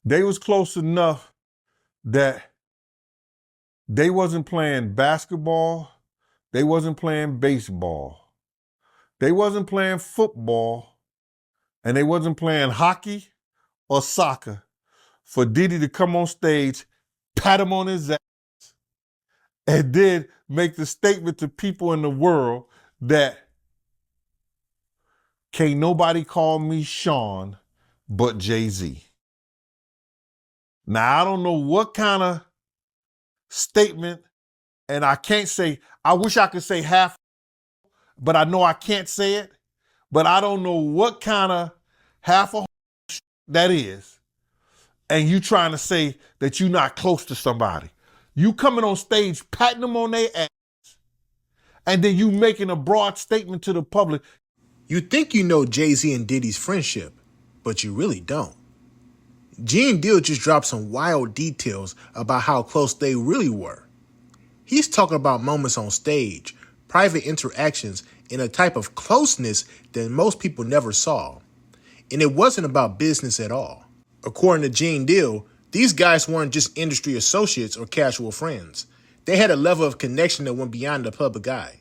They was close enough that they wasn't playing basketball, they wasn't playing baseball, they wasn't playing football, and they wasn't playing hockey or soccer for Diddy to come on stage, pat him on his ass, and then make the statement to people in the world that can't nobody call me Sean but Jay-Z. Now, I don't know what kind of statement, and I can't say, I wish I could say half, but I know I can't say it, but I don't know what kind of half a that is. And you trying to say that you're not close to somebody. You coming on stage, patting them on their ass, and then you making a broad statement to the public. You think you know Jay-Z and Diddy's friendship, but you really don't. Gene Deal just dropped some wild details about how close they really were. He's talking about moments on stage, private interactions, and a type of closeness that most people never saw. And it wasn't about business at all. According to Gene Deal, these guys weren't just industry associates or casual friends. They had a level of connection that went beyond the public eye.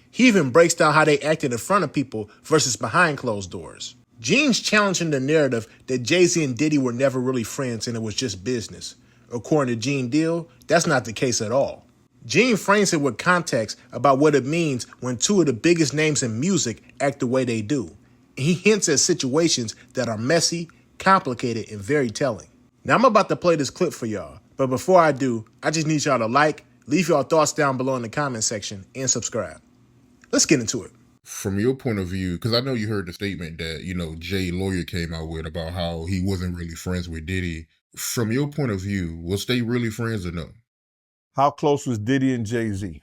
He even breaks down how they acted in front of people versus behind closed doors. Gene's challenging the narrative that Jay-Z and Diddy were never really friends and it was just business. According to Gene Deal, that's not the case at all. Gene frames it with context about what it means when two of the biggest names in music act the way they do. He hints at situations that are messy, complicated, and very telling. Now I'm about to play this clip for y'all, but before I do, I just need y'all to like, leave your thoughts down below in the comment section, and subscribe. Let's get into it. From your point of view, because I know you heard the statement that, Jay Lawyer came out with about how he wasn't really friends with Diddy. From your point of view, was they really friends or no? How close was Diddy and Jay-Z?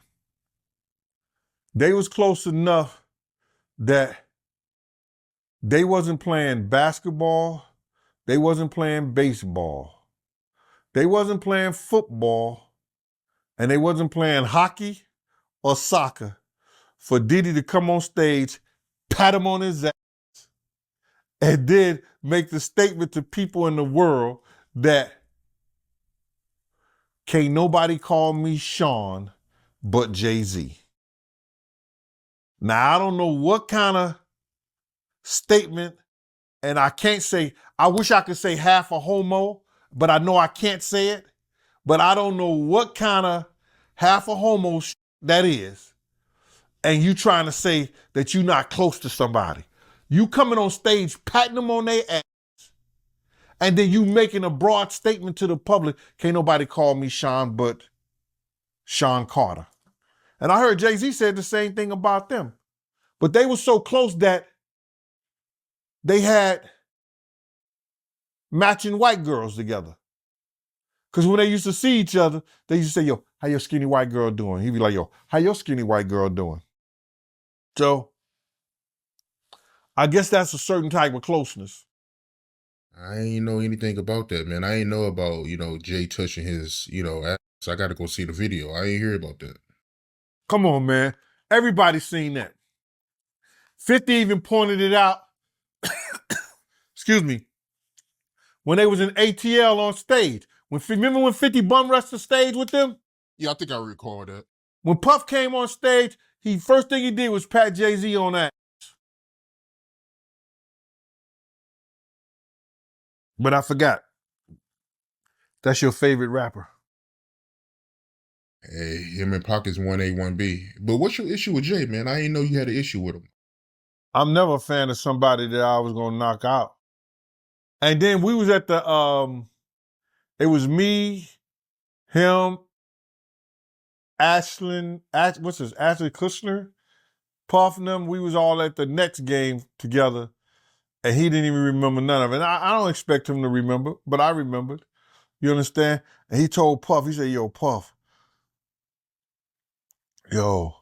They was close enough that they wasn't playing basketball, they wasn't playing baseball, they wasn't playing football, and they wasn't playing hockey or soccer for Diddy to come on stage, pat him on his ass, and then make the statement to people in the world that can't nobody call me Sean but Jay-Z. Now, I don't know what kind of statement, and I can't say, I wish I could say half a homo, but I know I can't say it, but I don't know what kind of half a homo that is. And you trying to say that you're not close to somebody. You coming on stage, patting them on their ass, and then you making a broad statement to the public, can't nobody call me Sean but Sean Carter. And I heard Jay-Z said the same thing about them. But they were so close that they had matching white girls together. Because when they used to see each other, they used to say, yo, how your skinny white girl doing? He'd be like, yo, how your skinny white girl doing? So I guess that's a certain type of closeness. I ain't know anything about that, man. I ain't know about, Jay touching his, ass. I got to go see the video. I ain't hear about that. Come on, man. Everybody's seen that. 50 even pointed it out. Excuse me. When they was in ATL on stage. Remember when 50 bum rushed the stage with them? Yeah, I think I recall that. When Puff came on stage, first thing he did was pat Jay-Z on that. But I forgot. That's your favorite rapper. Hey, him and Pocket's 1A, 1B. But what's your issue with Jay, man? I didn't know you had an issue with him. I'm never a fan of somebody that I was going to knock out. And then we was at the, it was me, him, Ashley Kushner, Puff and them. We was all at the next game together, and he didn't even remember none of it. And I don't expect him to remember, but I remembered. You understand? And he told Puff, he said, yo, Puff, yo,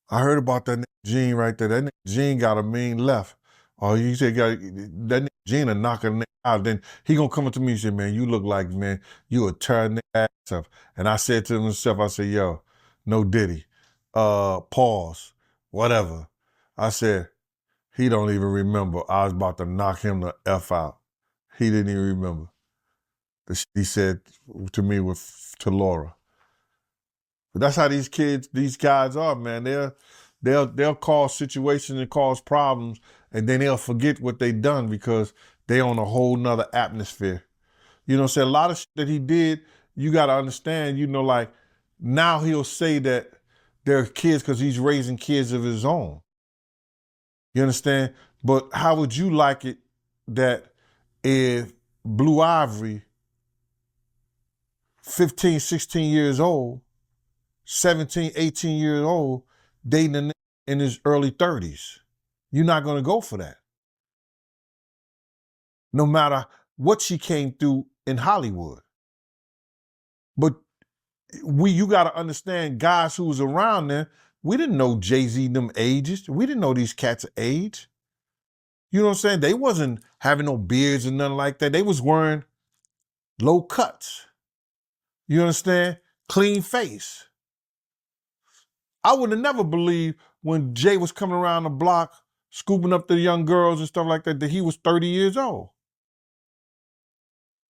I heard about that Gene right there. That Gene got a mean left. Oh, he said, that Gene a knock a out. Then he gonna come up to me and say, man, you look like, man, you a tear ass up. And I said to himself, I said, yo, no Diddy. Pause, whatever. I said, he don't even remember. I was about to knock him the F out. He didn't even remember. He said to me to Laura. But that's how these guys are, man. They'll cause situations and cause problems, and then they'll forget what they done because they on a whole nother atmosphere. You know what I'm saying? A lot of shit that he did, you got to understand, like now he'll say that they're kids because he's raising kids of his own. You understand? But how would you like it that if Blue Ivory, 15, 16 years old, 17, 18 years old, dating a nigga in his early 30s? You're not going to go for that. No matter what she came through in Hollywood. But you got to understand, guys who was around there, we didn't know Jay-Z them ages. We didn't know these cats' age. You know what I'm saying? They wasn't having no beards and nothing like that. They was wearing low cuts. You understand? Clean face. I would have never believed when Jay was coming around the block, scooping up the young girls and stuff like that he was 30 years old.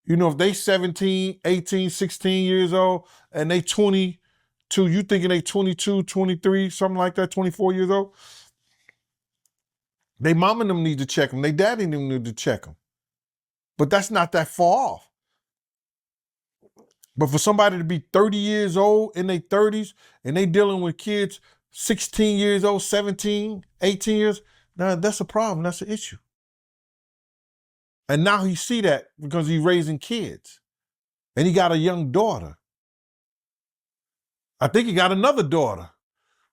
You know, if they 17, 18, 16 years old and they 22, you thinking they 22, 23, something like that, 24 years old, they mom and them need to check them. They daddy and them need to check them. But that's not that far off. But for somebody to be 30 years old in their 30s and they dealing with kids 16 years old, 17, 18 years, now that's a problem. That's an issue. And now he see that because he's raising kids. And he got a young daughter. I think he got another daughter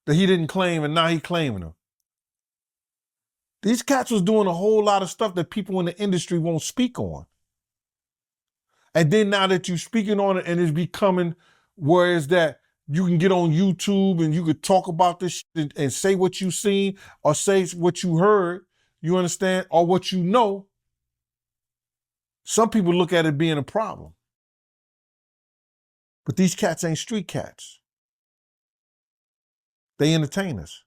that he didn't claim and now he claiming her. These cats was doing a whole lot of stuff that people in the industry won't speak on. And then now that you're speaking on it and it's becoming where is that you can get on YouTube and you could talk about this shit and say what you seen or say what you heard, you understand, or what you know. Some people look at it being a problem. But these cats ain't street cats. They entertainers.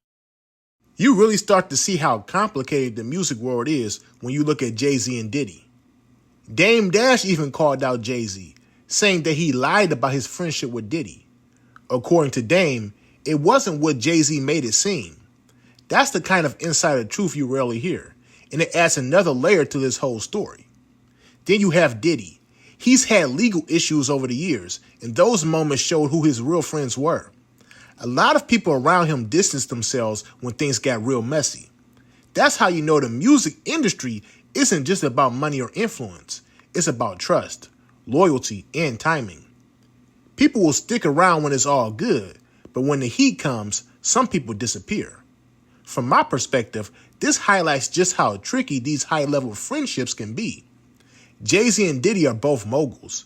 You really start to see how complicated the music world is when you look at Jay-Z and Diddy. Dame Dash even called out Jay-Z, saying that he lied about his friendship with Diddy. According to Dame, it wasn't what Jay-Z made it seem. That's the kind of insider truth you rarely hear, and it adds another layer to this whole story. Then you have Diddy. He's had legal issues over the years, and those moments showed who his real friends were. A lot of people around him distanced themselves when things got real messy. That's how you know the music industry isn't just about money or influence. It's about trust, loyalty, and timing. People will stick around when it's all good, but when the heat comes, some people disappear. From my perspective, this highlights just how tricky these high-level friendships can be. Jay-Z and Diddy are both moguls.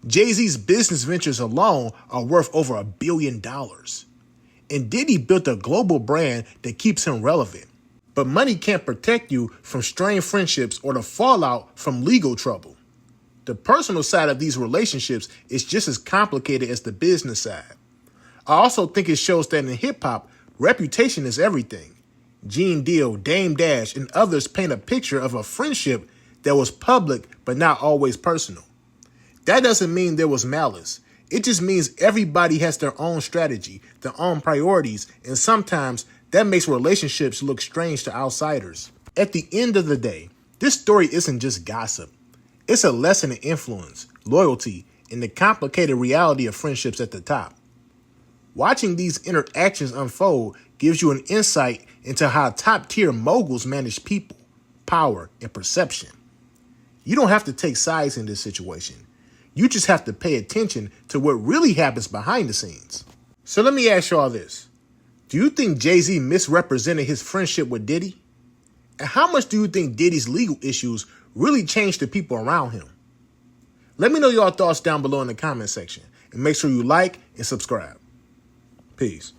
Jay-Z's business ventures alone are worth over $1 billion. And Diddy built a global brand that keeps him relevant. But money can't protect you from strained friendships or the fallout from legal trouble. The personal side of these relationships is just as complicated as the business side. I also think it shows that in hip-hop, reputation is everything. Gene Deal, Dame Dash, and others paint a picture of a friendship that was public but not always personal. That doesn't mean there was malice. It just means everybody has their own strategy, their own priorities, and sometimes that makes relationships look strange to outsiders. At the end of the day, this story isn't just gossip. It's a lesson in influence, loyalty, and the complicated reality of friendships at the top. Watching these interactions unfold gives you an insight into how top-tier moguls manage people, power, and perception. You don't have to take sides in this situation. You just have to pay attention to what really happens behind the scenes. So let me ask y'all this. Do you think Jay-Z misrepresented his friendship with Diddy? And how much do you think Diddy's legal issues really changed the people around him? Let me know your thoughts down below in the comment section. And make sure you like and subscribe. Peace.